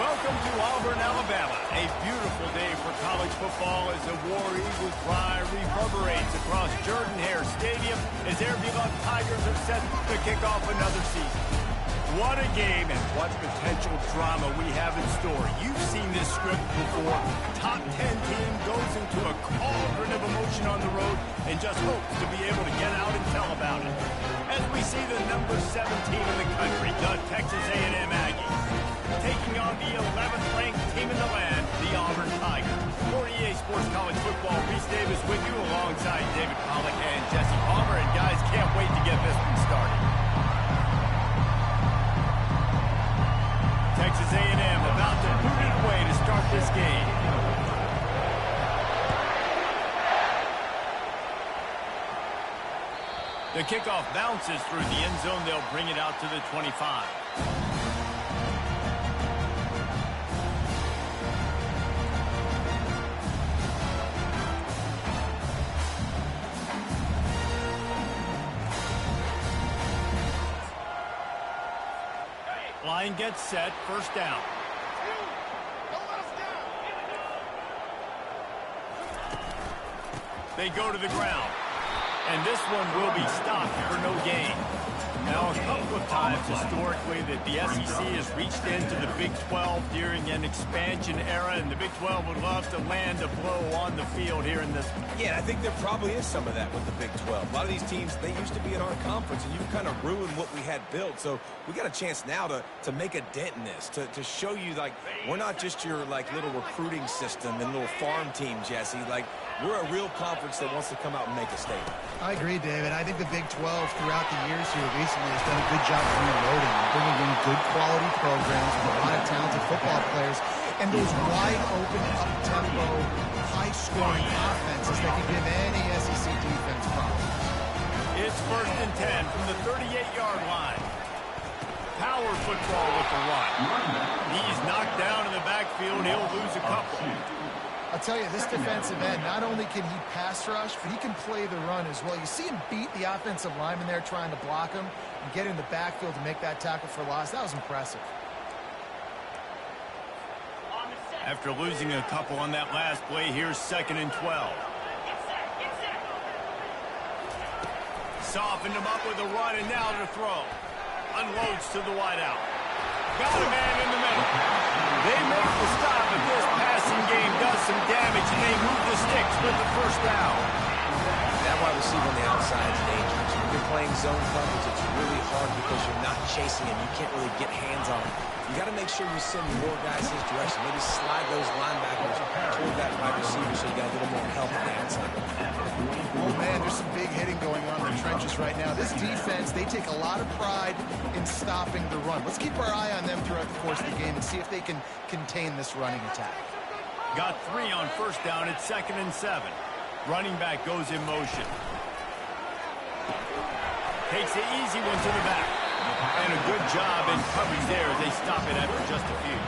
Welcome to Auburn, Alabama. A beautiful day for college football as the War Eagles fly reverberates across Jordan-Hare Stadium as their beloved Tigers are set to kick off another season. What a game and what potential drama we have in store. You've seen this script before. Top 10 team goes into a cauldron of emotion on the road and just hopes to be able to get out and tell about it. As we see the number 7 team in the country, the Texas A&M Aggies, taking on the 11th ranked team in the land, the Auburn Tigers. For EA Sports College Football, Reese Davis with you alongside David Pollack and Jesse Palmer. And guys, can't wait to get this one started. Texas A&M about to boot it away to start this game. The kickoff bounces through the end zone. They'll bring it out to the 25. Line gets set, first down. They go to the ground. And this one will be stopped for no gain. Now, a couple of times historically that the SEC has reached into the Big 12 during an expansion era, and the Big 12 would love to land a blow on the field here in this. Yeah, I think there probably is some of that with the Big 12. A lot of these teams, they used to be in our conference, and you kind of ruined what we had built. So we got a chance now to make a dent in this, to show you, like, we're not just your, like, little recruiting system and little farm team, Jesse. Like, we're a real conference that wants to come out and make a statement. I agree, David. I think the Big 12 throughout the years here recently has done a good job of reloading and bringing in good quality programs with a lot of talented football players and those wide open, up-tempo, high-scoring offenses that can give any SEC defense problems. It's 1st and 10 from the 38-yard line. Power football with the run. He's knocked down in the backfield. He'll lose a couple. I'll tell you, this defensive end, not only can he pass rush, but he can play the run as well. You see him beat the offensive lineman there trying to block him and get in the backfield to make that tackle for loss. That was impressive. After losing a couple on that last play, here's 2nd and 12. Softened him up with a run, and now to throw. Unloads to the wideout. Got a man in the middle. They make the stop, but this passing game does some damage, and they move the sticks with the first down. That wide receiver on the outside is dangerous. When you're playing zone coverage, it's really hard because you're not chasing him. You can't really get hands on him. You got to make sure you send more guys his direction. Maybe slide those linebackers toward that wide receiver so you got a little more help on the outside. Oh, man, there's some big hitting going on in the trenches right now. This defense, they take a lot of pride in stopping the run. Let's keep our eye on them throughout the course of the game and see if they can contain this running attack. Got 3 on first down at 2nd and 7. Running back goes in motion. Takes the easy one to the back. And a good job in coverage there. They stop it after just a few.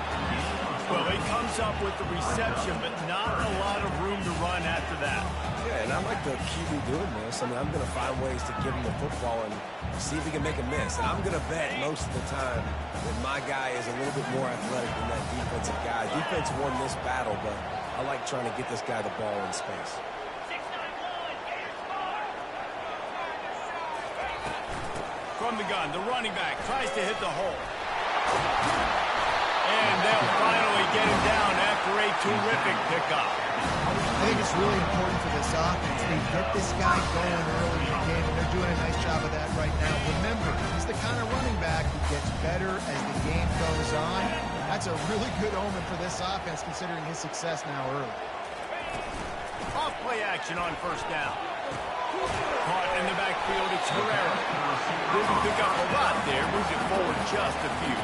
Well, he comes up with the reception, but not a lot of room to run after that. Yeah, and I like the QB doing this. I mean, I'm going to find ways to give him the football and see if he can make a miss. And I'm going to bet most of the time that my guy is a little bit more athletic than that defensive guy. Defense won this battle, but I like trying to get this guy the ball in space. From the gun, the running back tries to hit the hole. And they'll finally get him down after a terrific pickup. I think it's really important for this offense. They get this guy going early in the game, and they're doing a nice job of that right now. Remember, he's the kind of running back who gets better as the game goes on. That's a really good omen for this offense, considering his success now early. Off play action on first down. Caught in the backfield, it's Herrera. Didn't pick up a lot there, moved it forward just a few.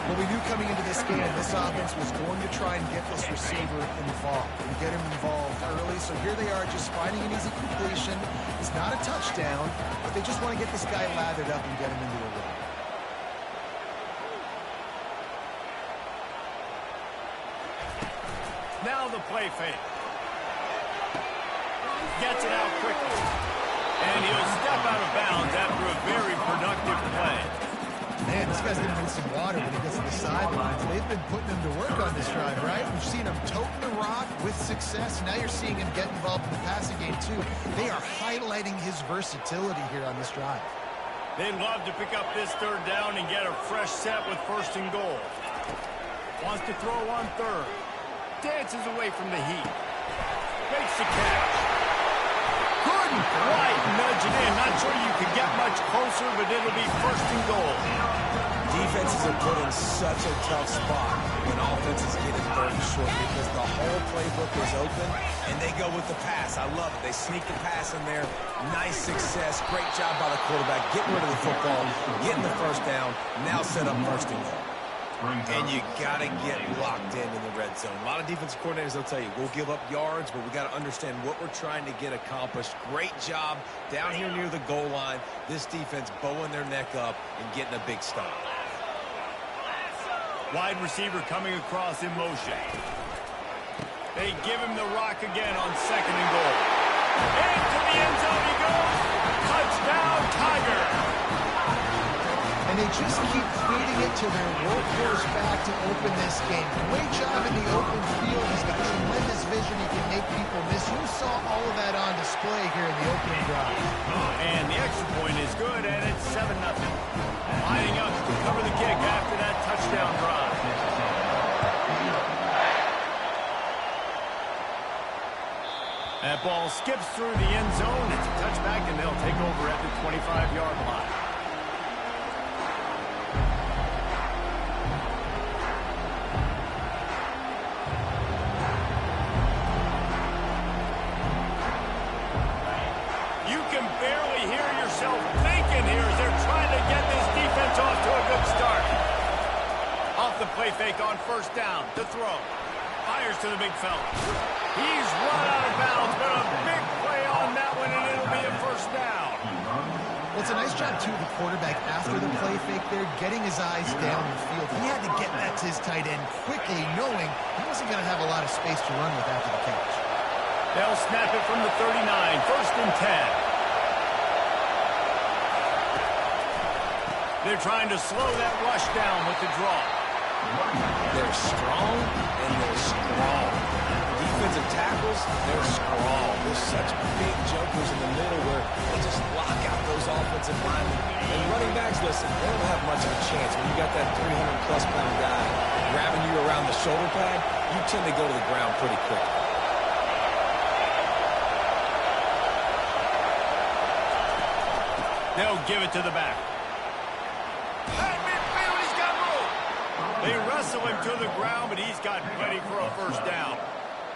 Well, we knew coming into this game, this offense was going to try and get this receiver involved and get him involved early. So here they are just finding an easy completion. It's not a touchdown, but they just want to get this guy lathered up and get him into a run. Now the play fake. Gets it out quickly. And he'll step out of bounds after a very productive play. Man, this guy's going to need some water when he gets to the sidelines. They've been putting him to work on this drive, right? We've seen him toting the rock with success. Now you're seeing him get involved in the passing game, too. They are highlighting his versatility here on this drive. They'd love to pick up this third down and get a fresh set with first and goal. Wants to throw on third. Dances away from the heat. Makes the catch. Couldn't quite nudge it in. Not sure you could get much closer, but it'll be first and goal. Defenses are put in such a tough spot when offenses get it third and short because the whole playbook is open, and they go with the pass. I love it. They sneak the pass in there. Nice success. Great job by the quarterback. Getting rid of the football, getting the first down, now set up first and goal. And you got to get locked in the red zone. A lot of defensive coordinators, they'll tell you, we'll give up yards, but we got to understand what we're trying to get accomplished. Great job down here near the goal line. This defense bowing their neck up and getting a big stop. Wide receiver coming across in motion. They give him the rock again on second and goal. Into the end zone he goes. Touchdown, Tiger. And they just keep feeding it to their workhorse back to open this game. Great job in the open field. He's got tremendous vision. He can make people miss. You saw all of that on display here in the opening drive. And the extra point is good, and it's 7-0. Lining up to cover the kick after that touchdown drive. That ball skips through the end zone. It's a touchback, and they'll take over at the 25-yard line. Barely hear yourself thinking here as they're trying to get this defense off to a good start. Off the play fake on first down to throw. Fires to the big fella. He's run out of bounds, but a big play on that one, and it'll be a first down. Well, it's a nice job, too, of the quarterback after the play fake there, getting his eyes down the field. He had to get back to his tight end quickly, knowing he wasn't going to have a lot of space to run with after the catch. They'll snap it from the 39, first and 10. They're trying to slow that rush down with the draw. They're strong, and they're strong. Defensive tackles, they're strong. There's such big jokers in the middle where they just lock out those offensive linemen. And running backs, listen, they don't have much of a chance. When you got that 300-plus pound guy grabbing you around the shoulder pad, you tend to go to the ground pretty quick. They'll give it to the back. He's got room. They wrestle him to the ground, but he's got plenty for a first down.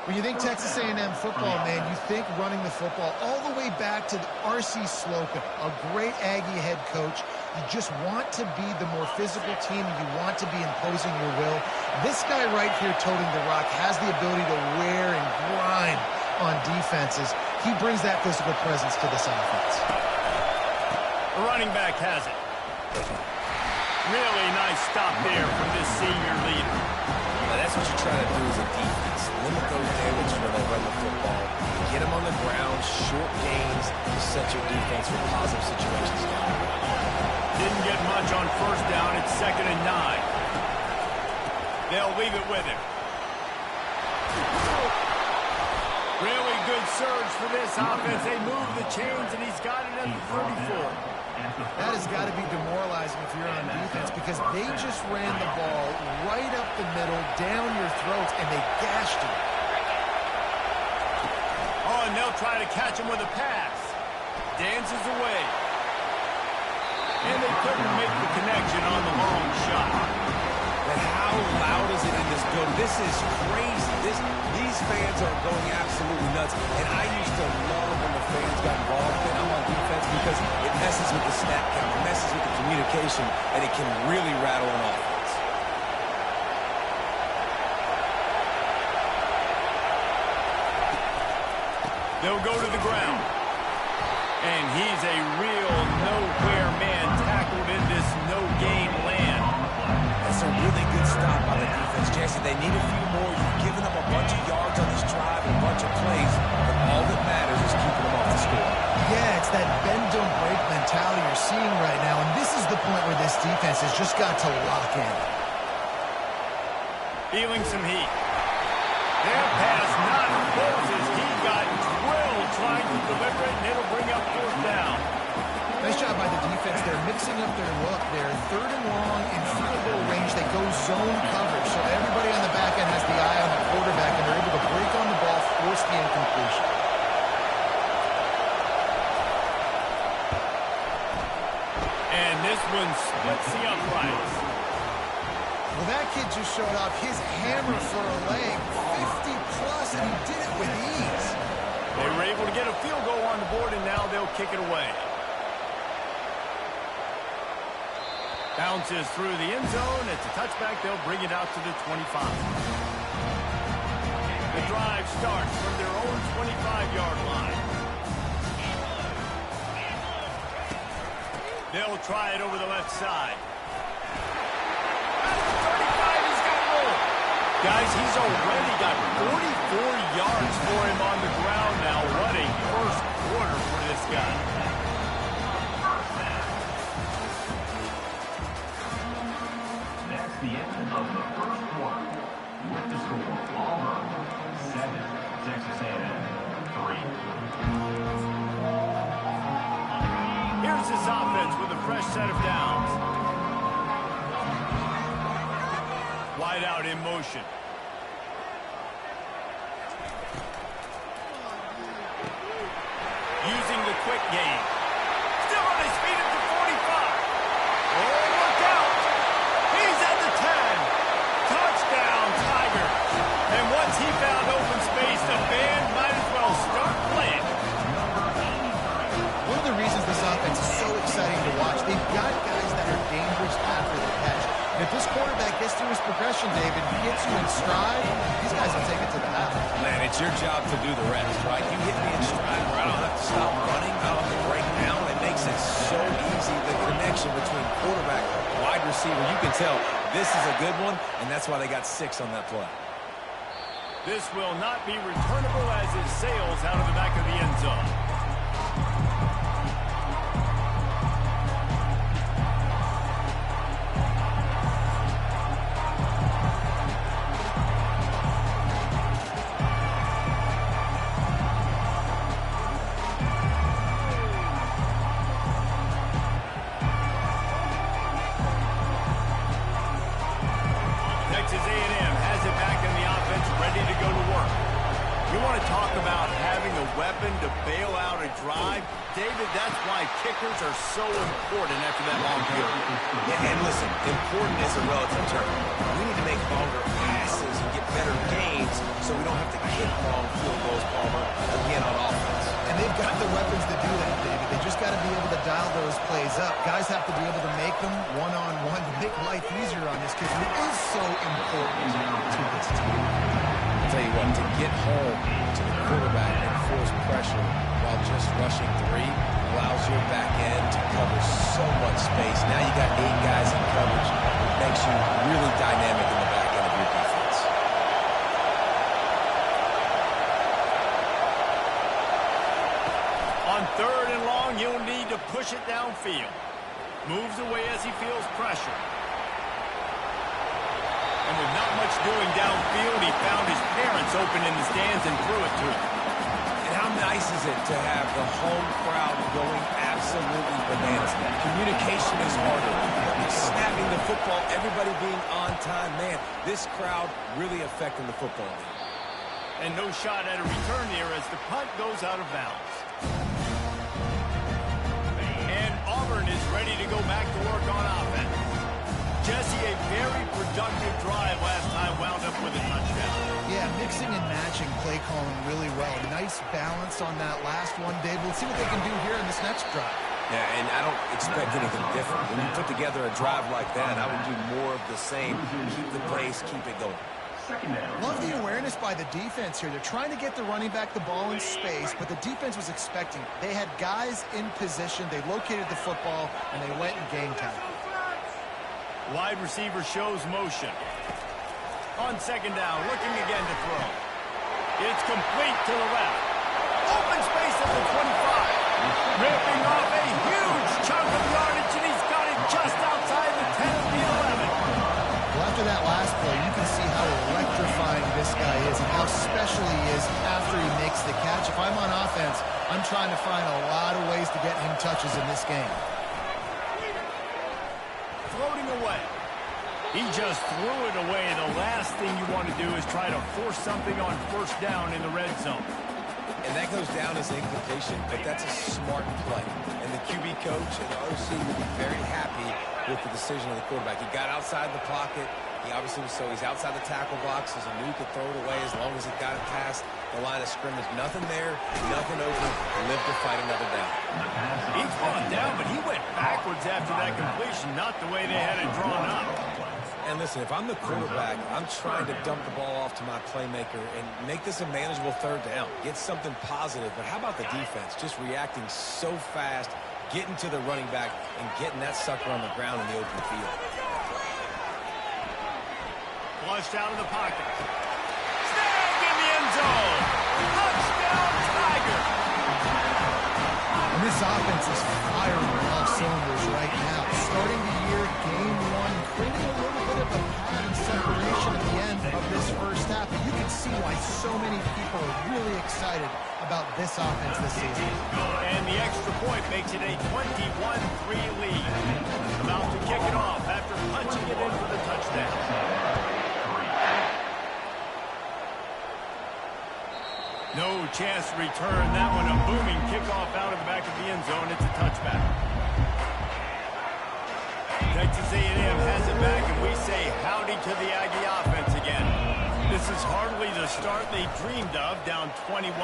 When you think Texas A&M football, man, you think running the football all the way back to R.C. Slocum, a great Aggie head coach. You just want to be the more physical team. You want to be imposing your will. This guy right here toting the rock has the ability to wear and grind on defenses. He brings that physical presence to this offense. The running back has it. Really nice stop there from this senior leader. Now that's what you try to do as a defense. Limit those damage when they run the football. Get them on the ground, short gains to set your defense for positive situations down the road. Didn't get much on first down. It's 2nd and 9. They'll leave it with him. Really good surge for this offense. They move the chains, and he's got it at the 34. That has got to be demoralizing if you're on defense because they just ran the ball right up the middle, down your throats, and they gashed you. Oh, and they'll try to catch him with a pass. Dances away. And they couldn't make the connection on the long shot. But how loud is it in this building? This is crazy. These fans are going absolutely nuts. And I used to love when the fans got involved and I'm on defense because it messes with the snap count, it messes with the communication, and it can really rattle an offense. They'll go to the ground. And he's a real nowhere man tackled in this no-gain land. That's a really good stop by the defense, Jesse. They need a few more. You've given up a bunch of yards on this drive and a bunch of plays, but all that matters is keeping them off the score. Yeah, it's that bend, don't break mentality you're seeing right now, and this is the point where this defense has just got to lock in. Feeling some heat. Their pass not close as he got drilled trying to deliver it, and it'll bring up fourth down. Nice job by the defense. They're mixing up their look. They're third and long in field goal range. They go zone coverage, so everybody on the back end has the eye on the quarterback, and they're able to break on the ball, force the incompletion. And this one splits the uprights. Well, that kid just showed off his hammer for a leg, 50-plus, and he did it with ease. They were able to get a field goal on the board, and now they'll kick it away. Bounces through the end zone. It's a touchback. They'll bring it out to the 25. The drive starts from their own 25-yard line. They'll try it over the left side. 35, he's got room. Guys, he's already got 44 yards for him on the ground now. What a first quarter for this guy. The end of the first quarter. With the score, Auburn 7, Texas A&M 3. Here's this offense with a fresh set of downs. Wide out in motion. Using the quick game. Still on his feet at the 45. Oh, look out! He's at the 10. Touchdown, Tigers. And once he found open space, the band might as well start playing. One of the reasons this offense is so exciting to watch, they've got guys that are dangerous after the catch. And if this quarterback gets through his progression, David, gets you in stride, these guys will take it to the house. Man, it's your job to do the rest, right? You hit me in stride where I don't have to stop running, I don't have to break down. It makes it so easy, the connection between quarterback and wide receiver. You can tell this is a good one, and that's why they got 6 on that play. This will not be returnable as it sails out of the back of the end zone. Texas A&M has it back in the offense, ready to go to work. You want to talk about having a weapon to bail out a drive? David, that's why kickers are so important after that long field. Yeah, and listen, important is a relative term. We need to make longer passes and get better gains so we don't have to kick long field goals, Palmer, again on offense. And they've got the weapons to do that, David. They just got to be able to dial those plays up. Guys have to be able to make them one-on-one to make life easier on this kid, who is so important to this team. I'll tell you what, to get home to the quarterback and force pressure while just rushing 3 allows your back end to cover so much space. Now you got 8 guys in coverage. It makes you really dynamic in the back end of your defense. On 3rd and long, he'll need to push it downfield. Moves away as he feels pressure. And with not much doing downfield, he found his parents open in the stands and threw it to him. And how nice is it to have the home crowd going absolutely bananas? Communication is harder. Snapping the football, everybody being on time. Man, this crowd really affecting the football game. And no shot at a return here as the punt goes out of bounds. And Auburn is ready to go back to work on offense. Jesse, a very productive drive last time, wound up with a touchdown. Yeah, mixing and matching play calling really well. Nice balance on that last one, Dave. We'll see what they can do here in this next drive. Yeah, and I don't expect anything different. When you put together a drive like that, I would do more of the same. Keep the pace, keep it going. Love the awareness by the defense here. They're trying to get the running back the ball in space, but the defense was expecting it. They had guys in position. They located the football, and they went and game time. Wide receiver shows motion. On 2nd down, looking again to throw. It's complete to the left. Open space at the 25. Ripping off a huge chunk of yardage, and he's got it just outside the 10 of the especially is after he makes the catch. If I'm on offense, I'm trying to find a lot of ways to get him touches in this game. Floating away. He just threw it away. The last thing you want to do is try to force something on first down in the red zone. And that goes down as incompletion, but that's a smart play. And the QB coach and the OC will be very happy with the decision of the quarterback. He got outside the pocket. He obviously was he's outside the tackle box. He knew he could throw it away as long as he got it past the line of scrimmage. Nothing there, nothing open. Live to fight another down. He's brought down, but he went backwards after that completion, not the way they had it drawn up. And listen, if I'm the quarterback, I'm trying to dump the ball off to my playmaker and make this a manageable third down. Get something positive. But how about the defense? Just reacting so fast, getting to the running back, and getting that sucker on the ground in the open field. Flushed out of the pocket. Snag in the end zone. Touchdown, Tiger. And this offense is firing on all cylinders right now. Starting the year, game one, creating a little bit of a pattern separation at the end of this first half. And you can see why so many people are really excited about this offense this season. And the extra point makes it a 21-3 lead. About to kick it off after punching it in for the touchdown. No chance to return that one. A booming kickoff out of the back of the end zone. It's a touchback. Texas A&M has it back, and we say howdy to the Aggie offense again. This is hardly the start they dreamed of, down 21-3.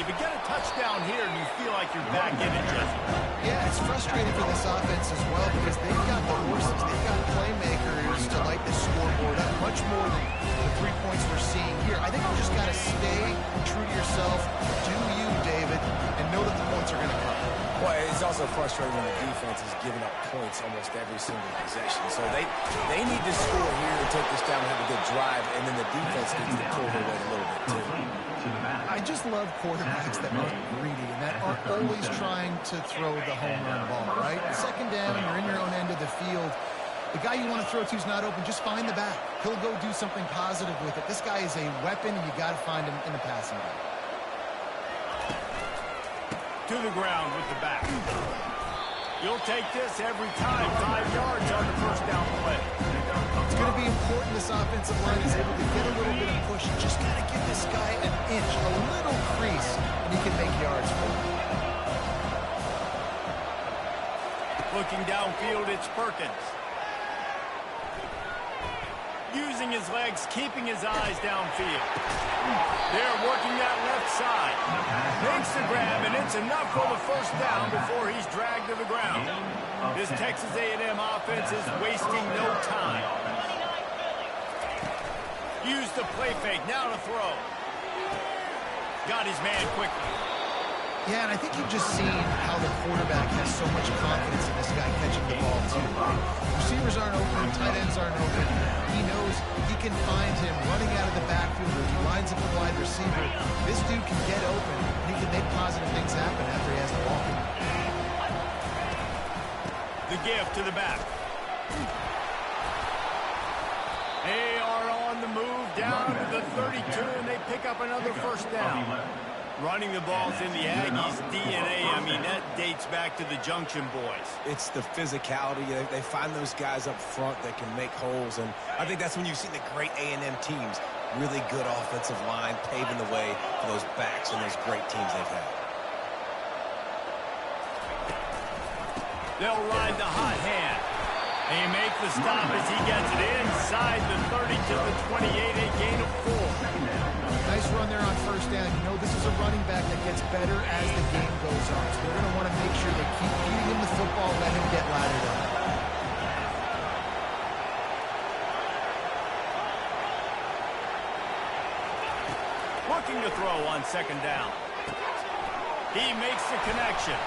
But get a touchdown here, and you feel like you're back in it, Jesse. Yeah, it's frustrating for this offense as well because they've got the horses, they've got playmakers to light the scoreboard up much more than the 3 points we're seeing here. I think you just got to stay true to yourself, do you, David, and know that the points are going to come. Well, it's also frustrating when the defense is giving up points almost every single possession. So they need to score here to take this down and have a good drive, and then the defense needs to pull their weight a little bit too. I just love quarterbacks that are greedy and that are always trying to throw the home run ball, right? Second down, you're in your own end of the field. The guy you want to throw to is not open. Just find the back. He'll go do something positive with it. This guy is a weapon, and you got to find him in the passing game. To the ground with the back. You'll take this every time. 5 yards on the first down play. It's going to be important this offensive line is able to get a little bit of push. You just got to give this guy an inch, a little crease, and he can make yards for him. Looking downfield, it's Perkins. Using his legs, keeping his eyes downfield. They're working that left side. Makes the grab, and it's enough for the first down before he's dragged to the ground. This Texas A&M offense is wasting no time. Use the play fake, now to throw. Got his man quickly. Yeah, and I think you've just seen how the quarterback has so much confidence in this guy catching the ball, too. Receivers aren't open, tight ends aren't open. He knows he can find him running out of the backfield or he lines up a wide receiver. This dude can get open, and he can make positive things happen after he has the ball. The gift to the back. They are on the move down to the 32, and they pick up another first down. Running the ball's in the Aggies' DNA. I mean, that dates back to the Junction Boys. It's the physicality. They find those guys up front that can make holes, and I think that's when you've seen the great A&M teams, really good offensive line, paving the way for those backs and those great teams they've had. They'll ride the hot hand. They make the stop as he gets it inside the 30 to the 28, a gain of 4. Nice run there on first down. You know, this is a running back that gets better as the game goes on. So they're going to want to make sure they keep feeding him the football, let him get laddered up. Looking to throw on second down. He makes the connection.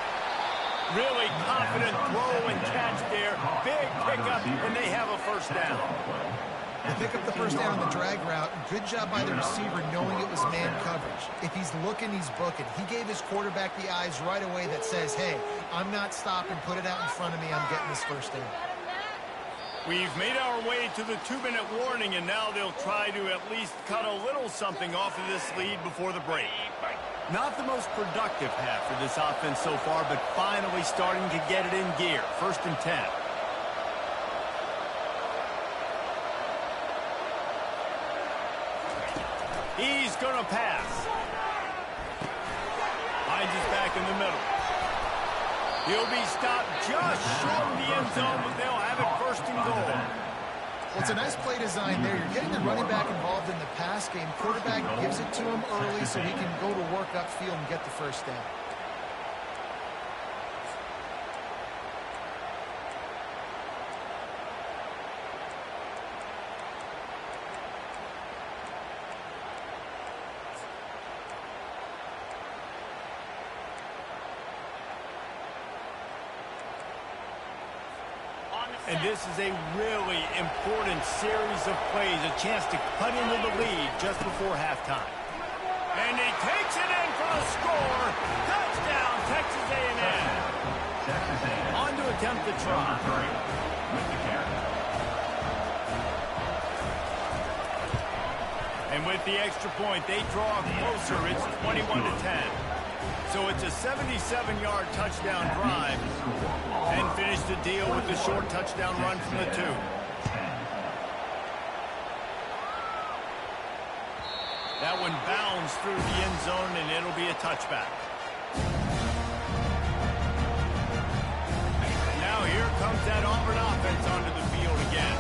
Really confident throw and catch there. Big pickup, and they have a first down. They pick up the first down on the drag route. Good job by the receiver knowing it was man coverage. If he's looking, he's booking. He gave his quarterback the eyes right away that says, hey, I'm not stopping. Put it out in front of me. I'm getting this first down. We've made our way to the 2-minute warning, and now they'll try to at least cut a little something off of this lead before the break. Not the most productive half for this offense so far, but finally starting to get it in gear. 1st and 10. He's going to pass. Finds his back in the middle. He'll be stopped just short of the end zone, but they'll have it 1st and goal. Well, it's a nice play design there. You're getting the running back involved in the pass game. Quarterback gives it to him early so he can go to work upfield and get the 1st down. And this is a really important series of plays, a chance to cut into the lead just before halftime. And he takes it in for the score. Touchdown, Texas A&M. On to attempt the try. And with the extra point, they draw closer. It's 21-10. So it's a 77-yard touchdown drive, and finish the deal with the short touchdown run from the 2. That one bounds through the end zone, and it'll be a touchback. Now here comes that Auburn offense onto the field again.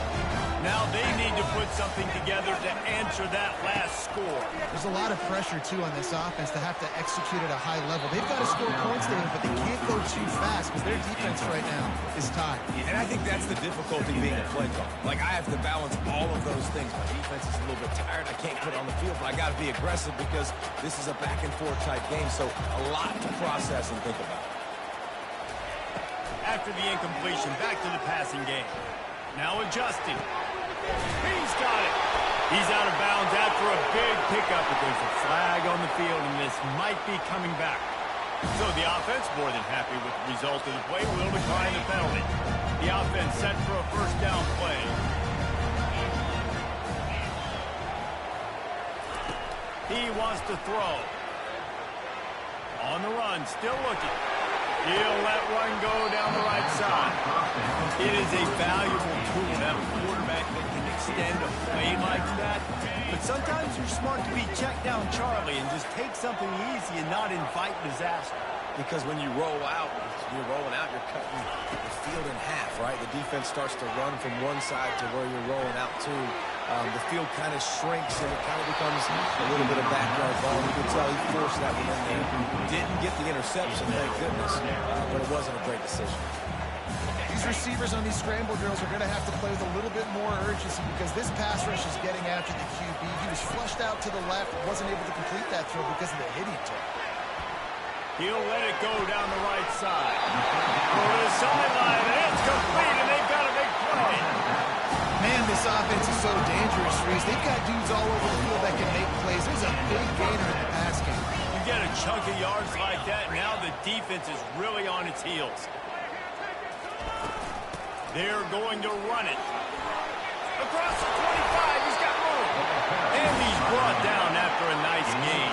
Now they need to put something together to answer that last score. There's a lot of pressure, too, on this offense to have to execute at a high level. They've got to score points there, but they can't go too fast because their defense right now is tied. And I think that's the difficulty being a play caller. Like, I have to balance all of those things. My defense is a little bit tired. I can't put it on the field, but I got to be aggressive because this is a back-and-forth type game, so a lot to process and think about. After the incompletion, back to the passing game. Now adjusting. He's got it. He's out of bounds after a big pickup, but there's a flag on the field, and this might be coming back. So the offense, more than happy with the result of the play, will decline the penalty. The offense set for a 1st down play. He wants to throw. On the run, still looking. He'll let one go down the right side. It is a valuable tool to have a quarterback that can extend a play like that. But sometimes you're smart to be check down Charlie and just take something easy and not invite disaster. Because when you roll out, you're rolling out, you're cutting the field in half, right? The defense starts to run from one side to where you're rolling out to. The field kind of shrinks, and it kind of becomes a little bit of backyard ball. You can tell he forced that one in there. Didn't get the interception, thank goodness, but it wasn't a great decision. These receivers on these scramble drills are going to have to play with a little bit more urgency because this pass rush is getting after the QB. He was flushed out to the left, wasn't able to complete that throw because of the hit he took. He'll let it go down the right side. Over the sideline, and it's complete, and they've got a big play. Man, this offense is so dangerous, Reese. They've got dudes all over the field that can make plays. There's a big gainer in the pass game. You get a chunk of yards like that, now the defense is really on its heels. They're going to run it. Across the 25, he's got room. And he's brought down after a nice gain.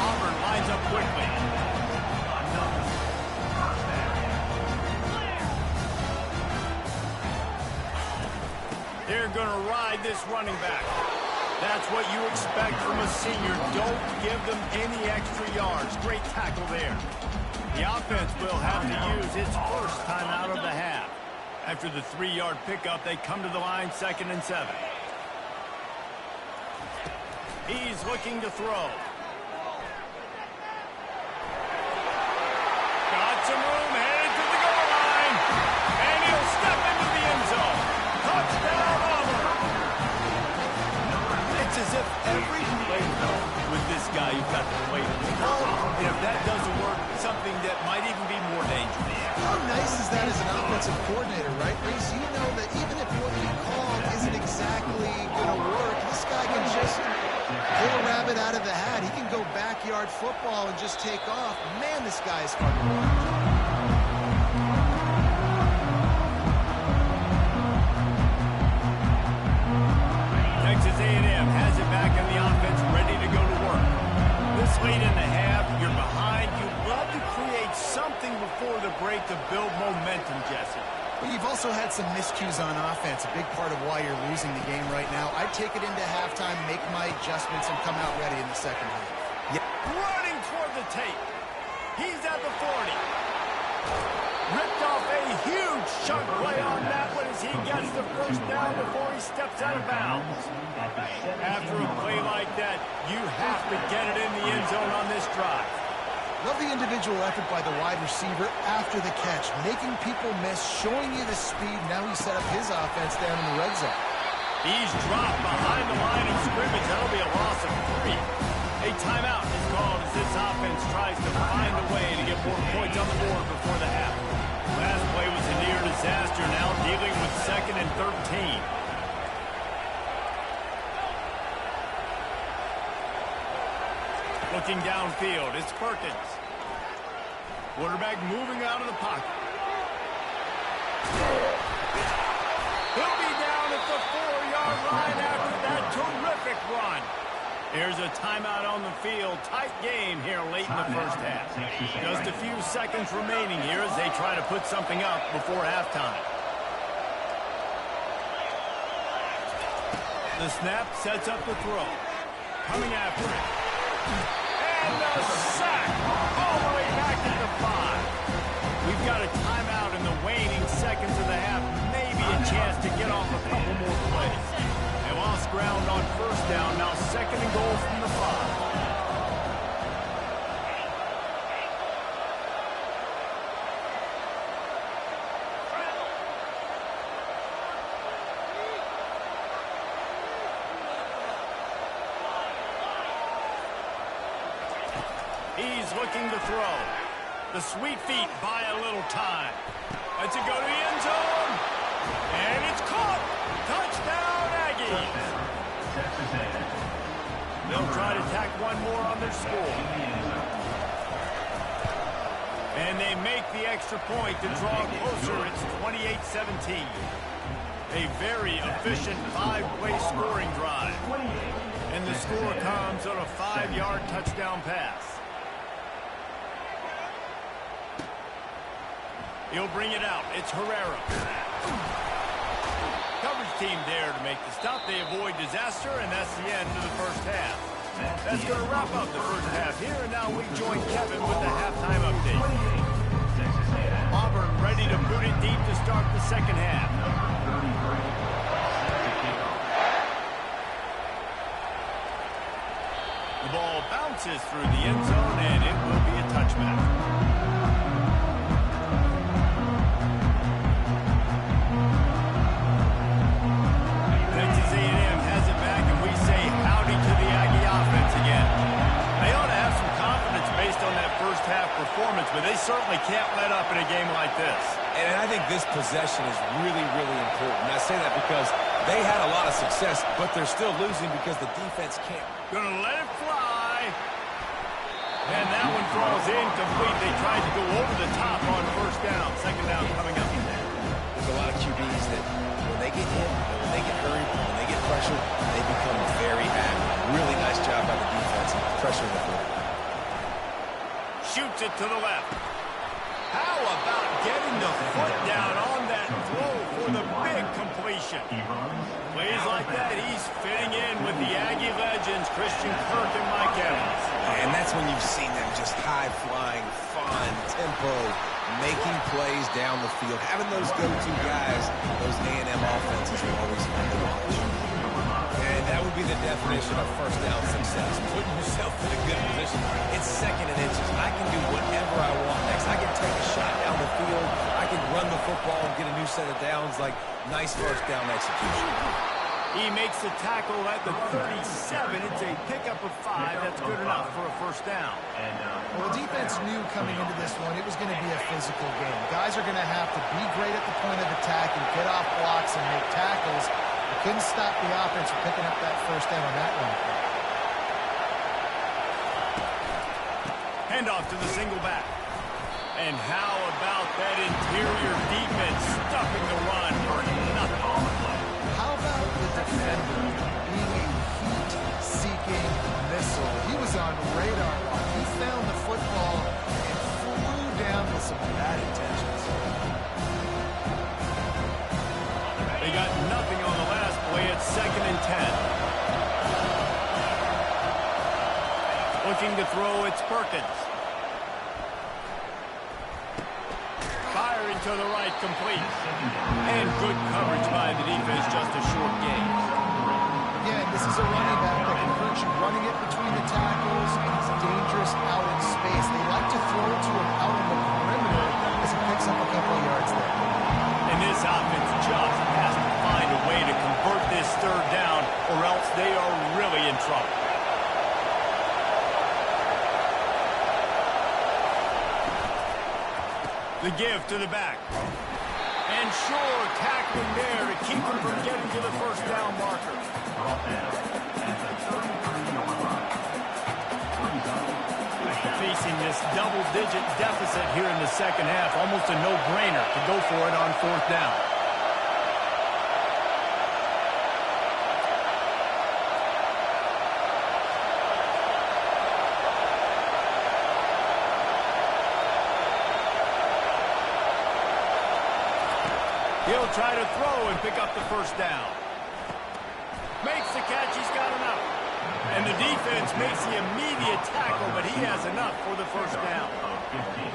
Auburn lines up quickly. They're going to ride this running back. That's what you expect from a senior. Don't give them any extra yards. Great tackle there. The offense will have to use its 1st time out of the half. After the 3-yard pickup, they come to the line 2nd and 7. He's looking to throw. Got some room, headed to the goal line. And he'll step into the end zone. Touchdown, Auburn. It's as if every play with this guy, you've got to play. And if that doesn't work, something that might even be more dangerous. How nice is that as an offensive coordinator, right, Reese? You know that even if what you call isn't exactly going to work, this guy can just pull a rabbit out of the hat. He can go backyard football and just take off. Man, this guy is fun to watch. late in the half, you're behind. You love to create something before the break to build momentum, Jesse. But you've also had some miscues on offense, a big part of why you're losing the game right now. I'd take it into halftime, make my adjustments, and come out ready in the second half. Yeah. Running toward the tape. He's at the 40. Ripped off a huge chunk play on that one as he gets the first down before he steps out of bounds. After a play like that, you have to get it in the end zone on this drive. Love the individual effort by the wide receiver after the catch, making people miss, showing you the speed. Now he set up his offense down in the red zone. He's dropped behind the line of scrimmage. That'll be a loss of 3. A timeout is called as this offense tries to find a way to get more points on the board before the half. Last play was a near disaster, now dealing with 2nd and 13. Looking downfield, it's Perkins. Quarterback moving out of the pocket. He'll be down at the 4-yard line after that terrific run. Here's a timeout on the field. Tight game here late in the first half. Just a few seconds remaining here as they try to put something up before halftime. The snap sets up the throw. Coming after it. And a sack all the way back to the 5. We've got a timeout in the waning seconds of the half. Maybe a chance to get off a couple more plays. They lost ground on first down. Now 2nd and goal from the 5. He's looking to throw. The sweet feet buy a little time. Let's it go to the end zone. And it's caught. Touchdown, Aggies. They'll try to tack one more on their score. And they make the extra point to draw closer. It's 28-17. A very efficient 5-play scoring drive. And the score comes on a 5-yard touchdown pass. He'll bring it out. It's Herrera. Coverage team there to make the stop. They avoid disaster, and that's the end of the first half. That's going to wrap up the first half here, and now we join Kevin with the halftime update. Auburn ready to boot it deep to start the second half. The ball bounces through the end zone, and it will be a touchback. Performance, but they certainly can't let up in a game like this. And I think this possession is really, really important. I say that because they had a lot of success, but they're still losing because the defense can't. Gonna let it fly. And that one falls incomplete. They tried to go over the top on first down. Second down coming up. There's a lot of QBs that when they get hit, when they get hurried, when they get pressured, they become very active. Really nice job by the defense pressuring the quarterback. Shoots it to the left. How about getting the foot down on that throw for the big completion? Plays like that, he's fitting in with the Aggie legends, Christian Kirk and Mike Evans. And that's when you've seen them just high-flying, fun, tempo, making plays down the field. Having those go-to guys, those A&M offenses are always fun to watch. And that would be the definition of first down success. Putting yourself in a good position. It's 2nd and inches. I can do whatever I want next. I can take a shot down the field. I can run the football and get a new set of downs. Like, nice first down execution. He makes the tackle at the 37. It's a pickup of 5. That's good enough for a first down. Well, the defense knew coming into this one it was going to be a physical game. Guys are going to have to be great at the point of attack and get off blocks and make tackles. They couldn't stop the offense from picking up that first down on that one. Handoff to the single back. And how about that interior defense stuffing the run for nothing? How about the defender being a heat-seeking missile? He was on radar he found the football and flew down with some bad intentions. They got nothing on the last play. It's 2nd and 10. Looking to throw, it's Perkins. Firing to the right, complete. And good coverage by the defense, just a short gain. Yeah, this is a running back that can hurt you. Running it between the tackles, and he's dangerous out in space. They like to throw it to him out on the perimeter as he picks up a couple of yards there. And this offense just has to find a way to convert this 3rd down, or else they are really in trouble. The give to the back. And sure, tackling there to keep him from getting to the 1st down marker. Facing this double-digit deficit here in the 2nd half, almost a no-brainer to go for it on 4th down. He'll try to throw and pick up the 1st down. Makes the catch, he's got enough. And the defense makes the immediate tackle, but he has enough for the 1st down.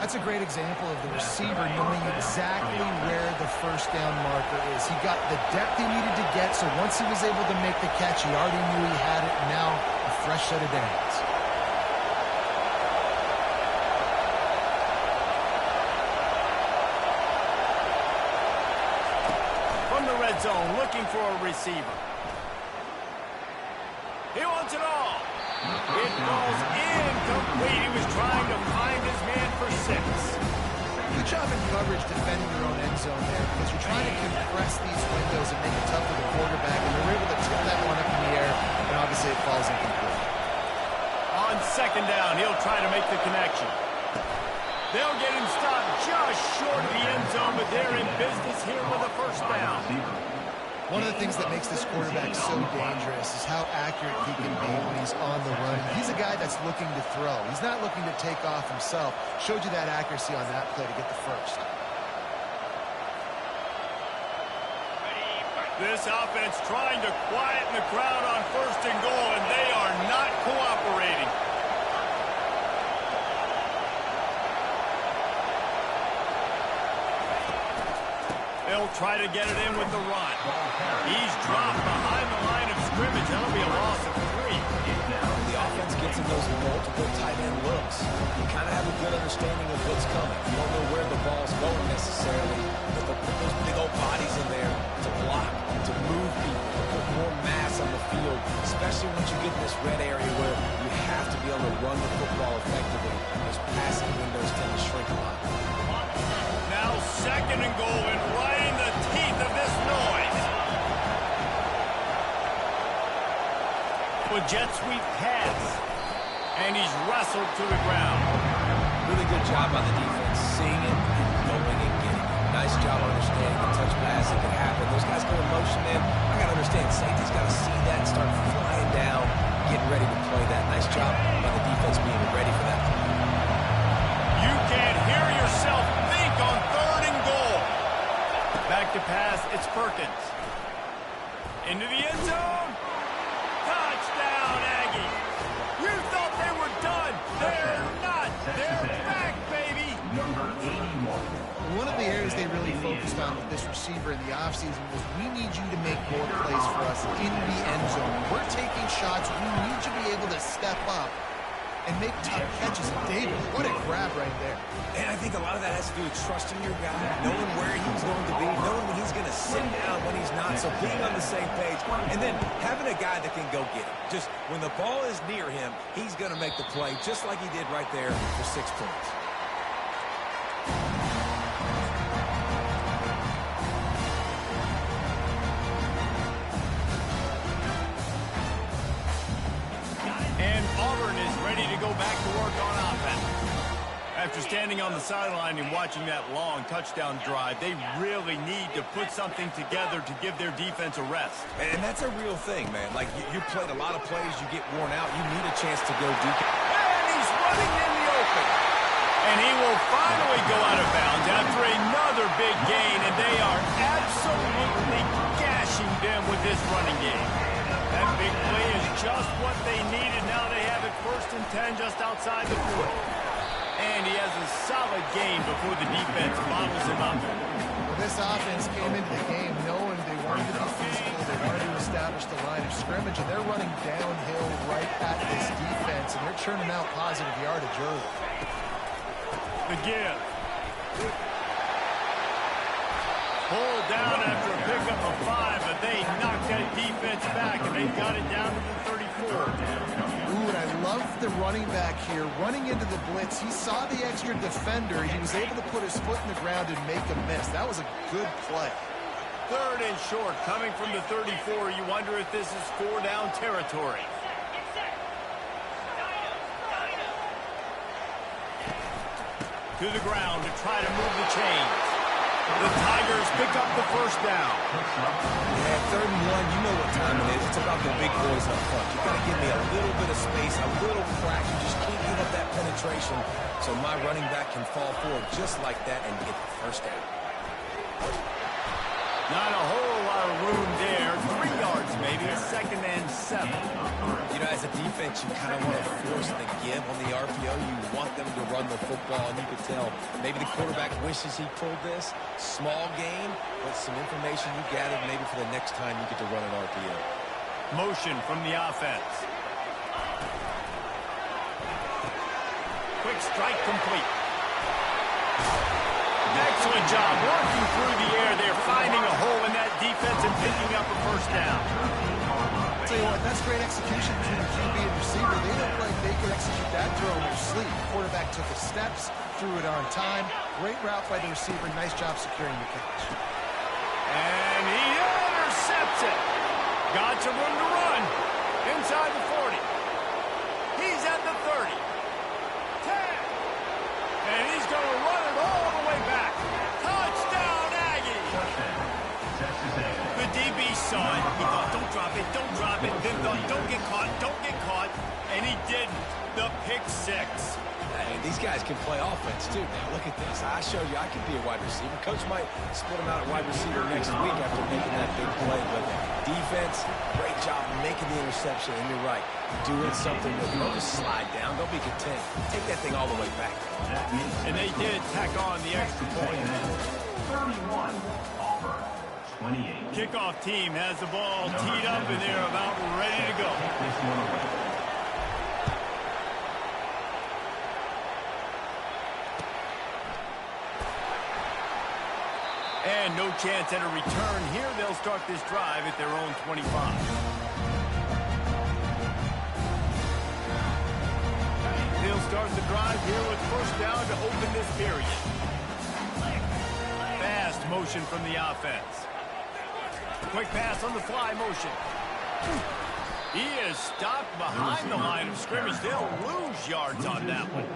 That's a great example of the receiver knowing exactly where the 1st down marker is. He got the depth he needed to get, so once he was able to make the catch, he already knew he had it. Now, a fresh set of downs. From the red zone, looking for a receiver. He wants it all. It falls incomplete. He was trying to find his man for 6. Good job in coverage defending your own end zone there, because you're trying to compress these windows and make it tough for the quarterback, and they're able to tip that one up in the air, and obviously it falls incomplete. On 2nd down, he'll try to make the connection. They'll get him stopped just short of the end zone, but they're in business here with a 1st down. One of the things that makes this quarterback so dangerous is how accurate he can be when he's on the run. He's a guy that's looking to throw. He's not looking to take off himself. Showed you that accuracy on that play to get the 1st. This offense trying to quieten the crowd on 1st and goal, and they are not cooperating. They'll try to get it in with the run. He's dropped behind the line of scrimmage. That'll be a loss of 3. The offense gets in those multiple tight end looks. You kind of have a good understanding of what's coming. You don't know where the ball's going necessarily, but they'll put those big old bodies in there to block, to move people, to put more mass on the field, especially once you get in this red area where you have to be able to run the football effectively. Those passing windows tend to shrink a lot. Now 2nd and goal, and right in the teeth of this noise. With jet sweep pass, and he's wrestled to the ground. Really good job by the defense, seeing it and going and getting it. Nice job understanding the touch pass that can happen. Those guys go in motion, man. I got to understand, safety's got to see that and start flying down, getting ready to play that. Nice job by the defense being ready for that play. You can't hear yourself think on 3rd and goal. Back to pass, it's Perkins. Into the end zone. Touchdown, Aggie. You thought they were done. They're not. They're back, baby. Number 81. One of the areas they really focused on with this receiver in the offseason was, we need you to make more plays for us in the end zone. We're taking shots. We need you to be able to step up and make tough catches. And David, what a grab right there. And I think a lot of that has to do with trusting your guy, knowing where he's going to be, knowing when he's going to sit down, when he's not, so being on the same page, and then having a guy that can go get it. Just when the ball is near him, he's going to make the play, just like he did right there for 6 points. And Auburn is ready to go back to work on offense. After standing on the sideline and watching that long touchdown drive, they really need to put something together to give their defense a rest. And that's a real thing, man. Like, you played a lot of plays, you get worn out, you need a chance to go deep. And he's running And he will finally go out of bounds after another big gain, and they are absolutely gashing them with this running game. That big play is just what they needed. Now they have it 1st and 10 just outside the 40. And he has a solid game before the defense bottles him up. Well, this offense came into the game knowing they wanted to be physical. They wanted to establish the line of scrimmage, and they're running downhill right at this defense, and they're churning out positive yardage early. The give. Pulled down after a pickup of 5, but they knocked that defense back, and they got it down to the 34. Ooh, and I love the running back here. Running into the blitz, he saw the extra defender. He was able to put his foot in the ground and make a miss. That was a good play. 3rd and short, coming from the 34. You wonder if this is 4-down territory. To the ground to try to move the chains. The Tigers pick up the 1st down. Yeah, 3rd and 1, you know what time it is. It's about the big boys up front. You got to give me a little bit of space, a little crack. You just can't give up that penetration so my running back can fall forward just like that and get the 1st down. Not a whole lot of room there. 3 yards maybe, 2nd and 7. You know, as a defense, you kind of want to force the give on the RPO. You want them to run the football, and you can tell maybe the quarterback wishes he pulled this. Small gain, but some information you gathered maybe for the next time you get to run an RPO. Motion from the offense. Quick strike complete. Excellent job working through the air. They're finding a hole in that defense and picking up a 1st down. I'll tell you what, that's great execution between the QB and receiver. They look like they could execute that throw in their sleep. The quarterback took his steps, threw it on time. Great route by the receiver. Nice job securing the catch. And he intercepts it. Got some room to run. Inside the 40. He's at the 30. 10. And he's going to run it all the way back. Touchdown, Aggies. The DB saw it. He thought, don't drop it, don't drop it. Then thought, don't get caught, don't get caught. And he didn't. The pick 6. Hey, these guys can play offense, too. Now, look at this. I showed you I could be a wide receiver. Coach might split him out at wide receiver next week after making that big play. But defense, great job making the interception. And you're right, doing something with it. Don't just slide down. Don't be content. Take that thing all the way back. And they did tack on the extra point. 31, Auburn, 28. Kickoff team has the ball teed up, and they're about ready to go. This one away. And no chance at a return here. They'll start this drive at their own 25. They'll start the drive here with 1st down to open this period. Fast motion from the offense. Quick pass on the fly motion. He is stopped behind the line of scrimmage. They'll lose yards on that one.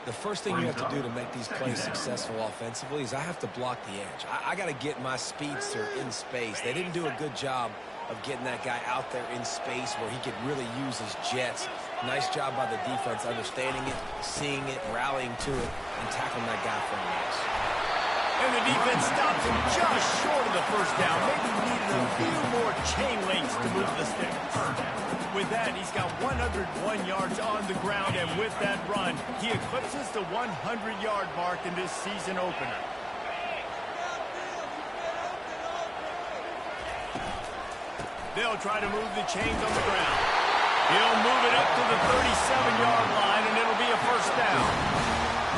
The first thing you have to do to make these plays successful offensively is I have to block the edge. I got to get my speedster in space. They didn't do a good job of getting that guy out there in space where he could really use his jets. Nice job by the defense understanding it, seeing it, rallying to it, and tackling that guy for a loss. And the defense stops him just short of the 1st down. Maybe needed a few more chain links to move the sticks. With that, he's got 101 yards on the ground, and with that run, he eclipses the 100-yard mark in this season opener. They'll try to move the chains on the ground. He'll move it up to the 37-yard line, and it'll be a 1st down.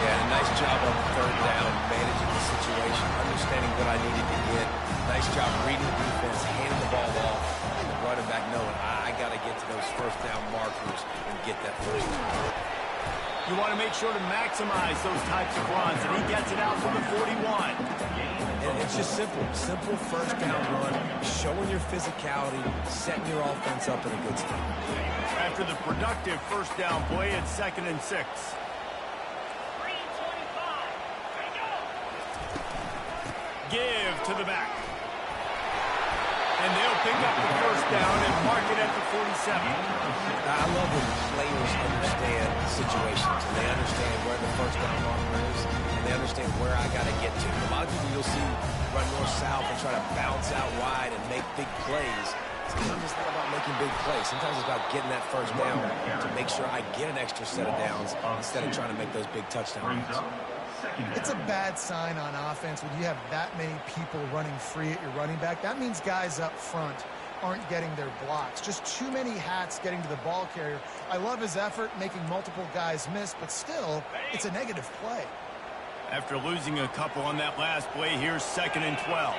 Yeah, nice job on 3rd down, managing the situation, understanding what I needed to get. Nice job reading the defense, handing the ball off, and the running back knowing I got to get to those 1st down markers and get that 1st down. You want to make sure to maximize those types of runs, and he gets it out to the 41. And it's just simple 1st down run, showing your physicality, setting your offense up in a good spot. After the productive 1st down play, it's 2nd and 6. Give to the back. And they'll pick up the 1st down and mark it at the 47. I love when players understand situations and they understand where the first down marker is and they understand where I got to get to. A lot of people you'll see run north-south and try to bounce out wide and make big plays. Sometimes it's not about making big plays. Sometimes it's about getting that first down to make sure I get an extra set of downs instead of trying to make those big touchdown runs. It's a bad sign on offense when you have that many people running free at your running back. That means guys up front aren't getting their blocks. Just too many hats getting to the ball carrier. I love his effort, making multiple guys miss, but still, it's a negative play. After losing a couple on that last play, here's 2nd and 12.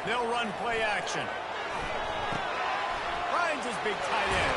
They'll run play action. Finds his big tight end.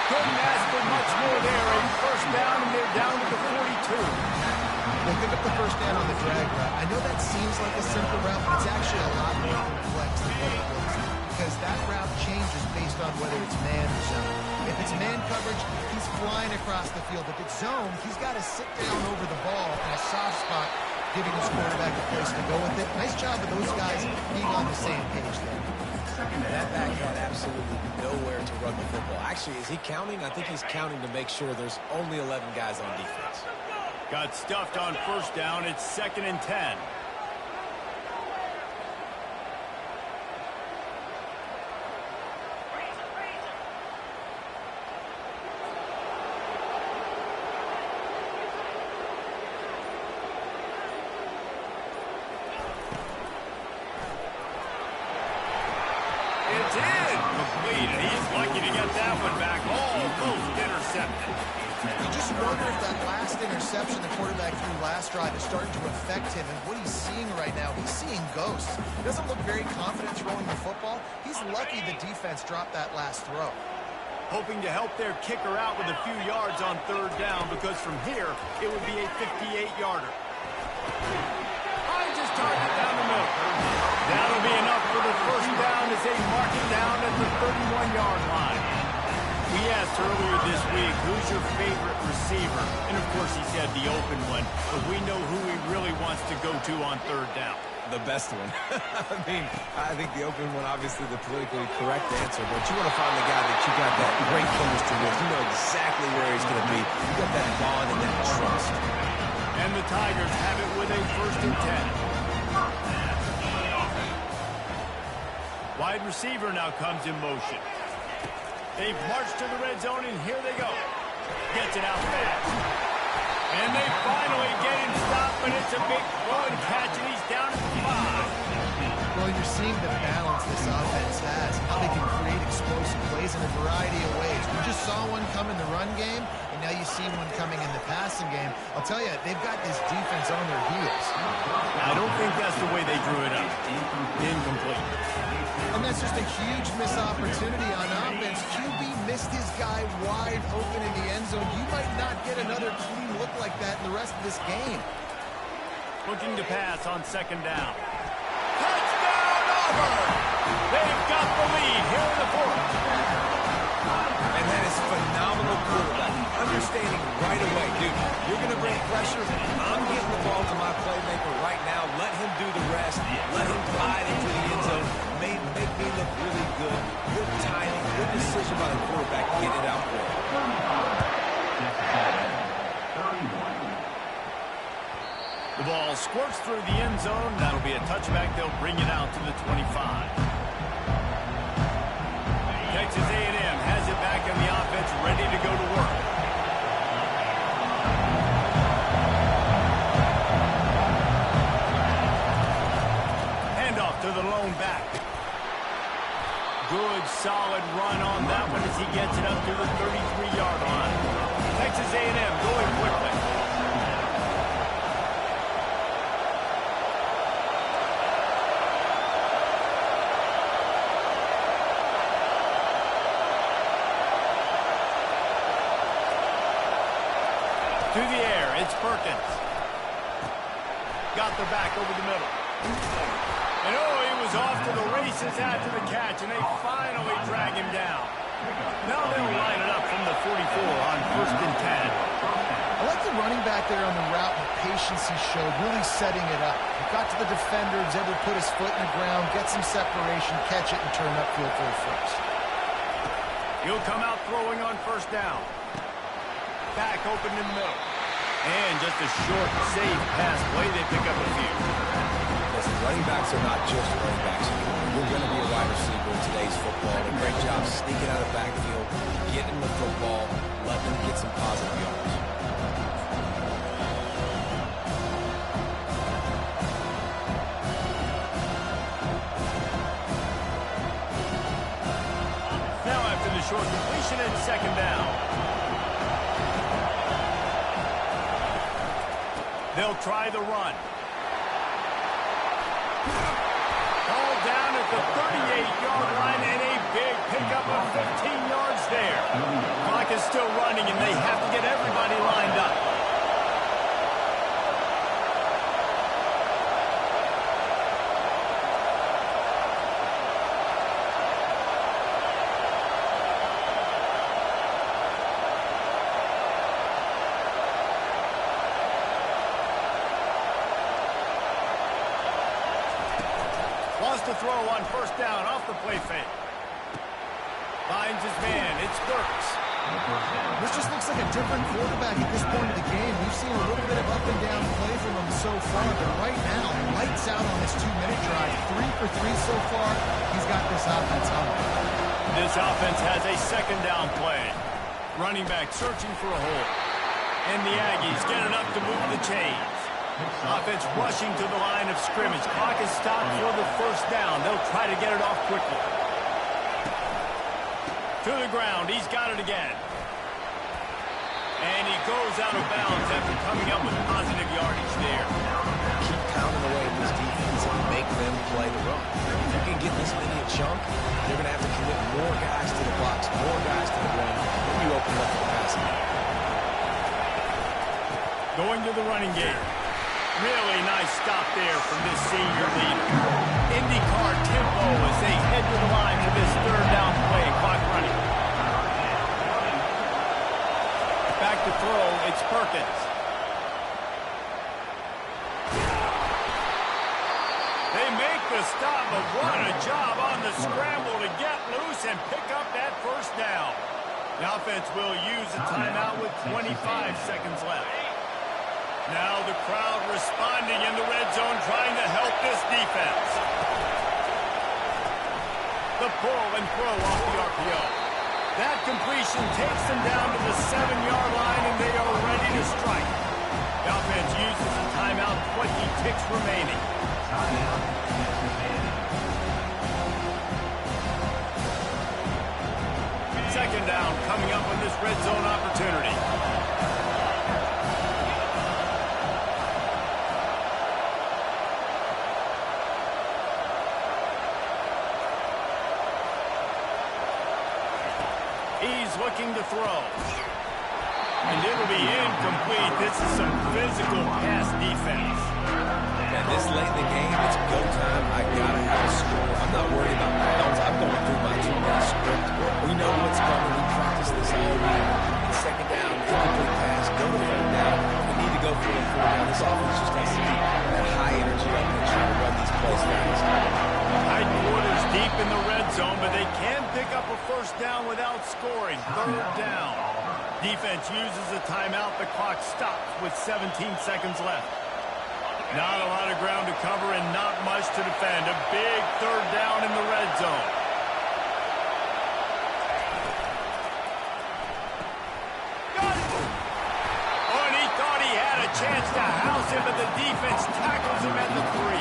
Couldn't ask for much more there. A first down, and they're down to the 42. They pick up the first down on the drag route. I know that seems like a simple route, but it's actually a lot more complex than what it looks like, because that route changes based on whether it's man or zone. If it's man coverage, he's flying across the field. If it's zone, he's got to sit down over the ball in a soft spot, giving his quarterback a place to go with it. Nice job of those guys being on the same page there. That back had absolutely nowhere to run the football. Actually, is he counting? I think he's counting to make sure there's only 11 guys on defense. Got stuffed on first down. It's 2nd and 10. It's incomplete, and he's lucky to get that one back. Almost intercepted. You just wonder if that last interception the quarterback threw last drive is starting to affect him and what he's seeing right now. He's seeing ghosts. He doesn't look very confident throwing the football. He's lucky the defense dropped that last throw. Hoping to help their kicker out with a few yards on 3rd down, because from here, it would be a 58-yarder. Finds his target down the middle. That'll be enough for the first down as they mark it down at the 31-yard line. We asked earlier this week, who's your favorite receiver? And, of course, he said the open one, but we know who he really wants to go to on 3rd down. The best one. I think the open one, obviously the politically correct answer, but you want to find the guy that you got that great chemistry with. You know exactly where he's going to be. You got that bond and that trust. And the Tigers have it with a 1st and 10. Wide receiver now comes in motion. They've marched to the red zone, and here they go. Gets it out fast. And they finally get him stopped, but it's a big throw and catch, and he's down at the 5. Well, you're seeing the balance this offense has, how they can create explosive plays in a variety of ways. We just saw one come in the run game, and now you see one coming in the passing game. I'll tell you, they've got this defense on their heels. I don't think that's the way they drew it up. Incomplete. And that's just a huge missed opportunity on offense. QB missed his guy wide open in the end zone. You might not get another clean look like that in the rest of this game. Looking to pass on 2nd down. Touchdown, Auburn! They've got the lead here in the 4th. And that is phenomenal quarterback. Understanding right away, dude, you're going to bring pressure. I'm getting the ball to my playmaker right now. Let him do the rest. Let him glide into the end zone. Make me look really good. Good timing, good decision by the quarterback to get it out quick. The ball squirts through the end zone. That'll be a touchback. They'll bring it out to the 25. Texas A&M has it back in the offense, ready to go to work. Handoff to the lone back. Good, solid run on that one as he gets it up to the 33-yard line. Texas A&M going quickly. To the air, it's Perkins. Got the back over the middle. And he was off to the races after the catch, and they finally drag him down. Now they'll line it up from the 44 on 1st and 10. I like the running back there on the route and the patience he showed, really setting it up. He got to the defender, was able to put his foot in the ground, get some separation, catch it, and turn upfield for a first. He'll come out throwing on first down. Back open in the middle. And just a short, safe pass play. They pick up a few. Listen, running backs are not just running backs anymore. You're going to be a wide receiver in today's football. A great job sneaking out of the backfield, getting the football, letting them get some positive yards. Now after the short completion and second down. They'll try the run. Ball down at the 38-yard line and a big pickup of 15 yards there. Clock is still running and they have to get everybody lined up. Wants to throw on first down off the play fake. Finds his man. It's Burks. This just looks like a different quarterback at this point of the game. We've seen a little bit of up and down play from him so far, but right now, lights out on this 2-minute drive. 3 for 3 so far. He's got this offense humming. This offense has a second down play. Running back searching for a hole. And the Aggies get it up to move the chains. Offense rushing to the line of scrimmage. Clock is stopped for the first down. They'll try to get it off quickly. To the ground. He's got it again. And he goes out of bounds after coming up with positive yardage there. Keep pounding away at this defense and make them play the run. If you can get this many a chunk, you're going to have to commit more guys to the box, more guys to the run, then you open up for the passing. Going to the running game. Really nice stop there from this senior leader. IndyCar tempo as they head to the line for this third down play. Clock running. Back to throw. It's Perkins. They make the stop, but what a job on the scramble to get loose and pick up that first down. The offense will use a timeout with 25 seconds left. Now the crowd responding in the red zone, trying to help this defense. The pull and throw off the RPO. That completion takes them down to the 7-yard line, and they are ready to strike. The offense uses a timeout, 20 ticks remaining. Second down coming up on this red zone opportunity. He's looking to throw. And it'll be incomplete. This is some physical pass defense. And this late in the game, it's go time. I got to have a score. I'm not worried about downs. I'm going through my 2-minute script. We know what's coming. We practice this all week. Second down, incomplete pass, go to third down. We need to go for the fourth down. This offense just has to keep that high energy up and try to run these plays fast. High quarters deep in the red zone, but they can pick up a first down without scoring. Third down. Defense uses a timeout. The clock stops with 17 seconds left. Not a lot of ground to cover and not much to defend. A big third down in the red zone. Got it! Oh, and he thought he had a chance to house him, but the defense tackles him at the 3.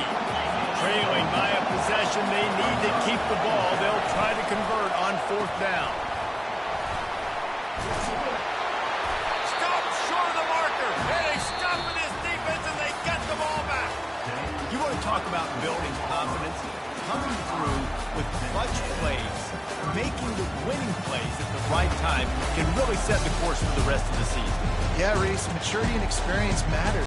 Trailing by a possession, they need to keep the ball. They'll try to convert on fourth down. Stop short of the marker. And they stop with this defense, and they get the ball back. You want to talk about building confidence? Coming through with clutch plays, making the winning plays at the right time can really set the course for the rest of the season. Yeah, Reese, maturity and experience matter.